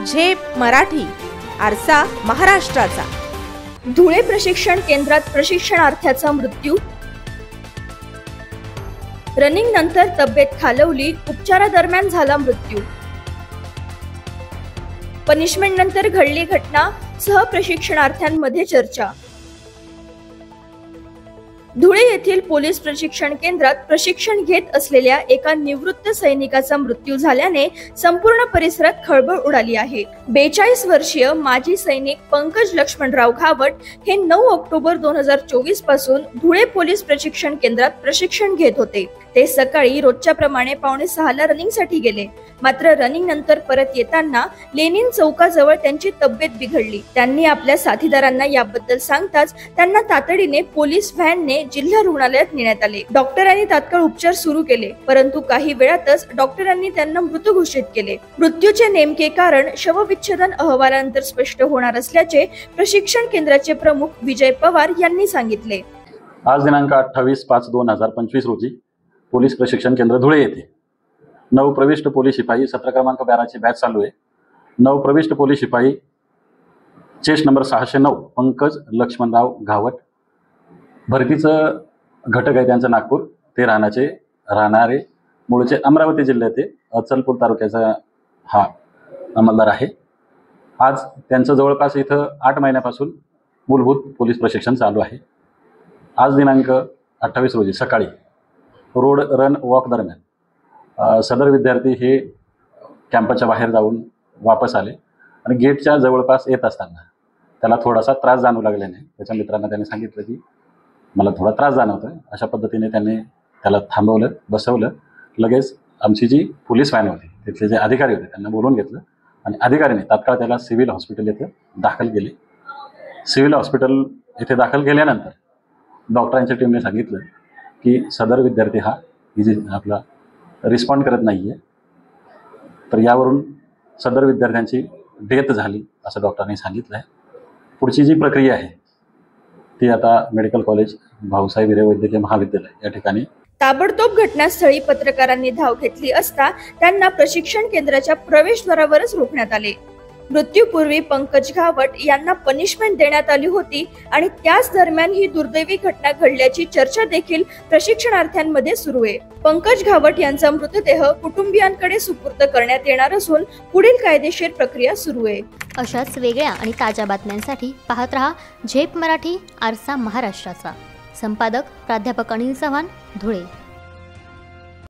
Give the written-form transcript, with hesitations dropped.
झेप मराठी, आरसा महाराष्ट्राचा। धुळे प्रशिक्षण केंद्रात प्रशिक्षणार्थ्याचा मृत्यू। रनिंग नंतर तब्येत खालवली, उपचारादरम्यान झाला मृत्यू। पनिशमेंट नंतर घडली घटना, सहप्रशिक्षणार्थ्यांमध्ये चर्चा। धुळे येथील पोलीस प्रशिक्षण केंद्रात प्रशिक्षण घेत असलेल्या एका निवृत्त सैनिकाचा मृत्यू झाल्याने संपूर्ण परिसरात खळबळ उडाली आहे। 42 वर्षीय माजी सैनिक पंकज लक्ष्मणराव घावट हे 9 ऑक्टोबर 2024 पासून धुळे पोलीस प्रशिक्षण केंद्रात प्रशिक्षण घेत होते। ते सकाळी रोजच्या प्रमाणे 5:45 रनिंग साठी गेले, मात्र रनिंग नंतर परत येताना लेनिन चौकाजवळ त्यांची तब्येत बिघडली। त्यांनी आपल्या साथीदारांना याबद्दल सांगताच त्यांना तातडीने पोलीस व्हॅनने जिल्हा रुग्णालयात नेण्यात आले। डॉक्टरांनी तात्काळ उपचार सुरू केले, परंतु काही वेळातच डॉक्टरांनी त्यांना मृत घोषित केले। मृत्यूचे नेमके कारण शवविच्छेदन अहवालानंतर स्पष्ट होणार असल्याचे प्रशिक्षण केंद्राचे प्रमुख विजय पवार यांनी सांगितले। आज दिनांक 28/5/2025 रोजी पोलीस प्रशिक्षण केंद्र धुळे येथे नवप्रविष्ट पोलीस शिपाई सत्र क्रमांक 12 ची बॅच चालू आहे। नवप्रविष्ट पोलीस शिपाई चेस्ट नंबर 609 पंकज लक्ष्मणराव घावट, भरतीचं घटक आहे त्यांचं नागपूर, ते राहणारे मूळचे अमरावती जिल्ह्याचे अचलपूर तालुक्याचा हा अंमलदार आहे। आज त्यांचं जवळपास इथं 8 महिन्यापासून मूलभूत पोलीस प्रशिक्षण चालू आहे। आज दिनांक 28 रोजी सकाळी रोड रन वॉक दरम्यान सदर विद्यार्थी हे कॅम्पसच्या बाहेर जाऊन वापस आले आणि गेटच्या जवळपास येत असताना त्याला थोडासा त्रास जाणवू लागल्याने त्याच्या मित्रांना त्याने सांगितलं की मला थोडा त्रास जाणवतोय। अशा पद्धतीने त्यांनी त्याला थांबवलं, बसवलं। लगेच आमची जी पोलीस व्हॅन होती तिथले जे अधिकारी होते त्यांना बोलवून घेतलं आणि अधिकाऱ्याने तात्काळ त्याला सिव्हिल हॉस्पिटल येथे दाखल केले। सिव्हिल हॉस्पिटल येथे दाखल केल्यानंतर डॉक्टरांच्या टीमने सांगितलं की सदर विद्यार्थी हा आपला रिस्पॉन्ड करत नाही आहे, तर यावरून सदर विद्यार्थ्यांची डेथ झाली असं डॉक्टरांनी सांगितलं आहे। पुढची जी प्रक्रिया आहे ती आता मेडिकल कॉलेज भाऊसाहेब हिरे वैद्यकीय महाविद्यालय या ठिकाणी ताबडतोब घटनास्थळी पत्रकारांनी धाव घेतली असता त्यांना प्रशिक्षण केंद्राच्या प्रवेशद्वारावरच रोखण्यात आले। मृत्यूपूर्वी पंकज घावट यांना पनिशमेंट देण्यात आली होती आणि त्याच दरम्यान ही दुर्दैवी घटना घडल्याची चर्चा देखील प्रशिक्षणार्थ्यांमध्ये सुरू आहे। पंकज घावट यांचा मृतदेह कुटुंबियांकडे सुपूर्द करण्यात येणार असून पुढील कायदेशीर प्रक्रिया सुरू आहे। अशाच वेगळ्या आणि ताज्या बातम्यांसाठी पाहत रहा झेप मराठी, आरसा महाराष्ट्राचा। संपादक प्राध्यापक अनिल चव्हाण, धुळे।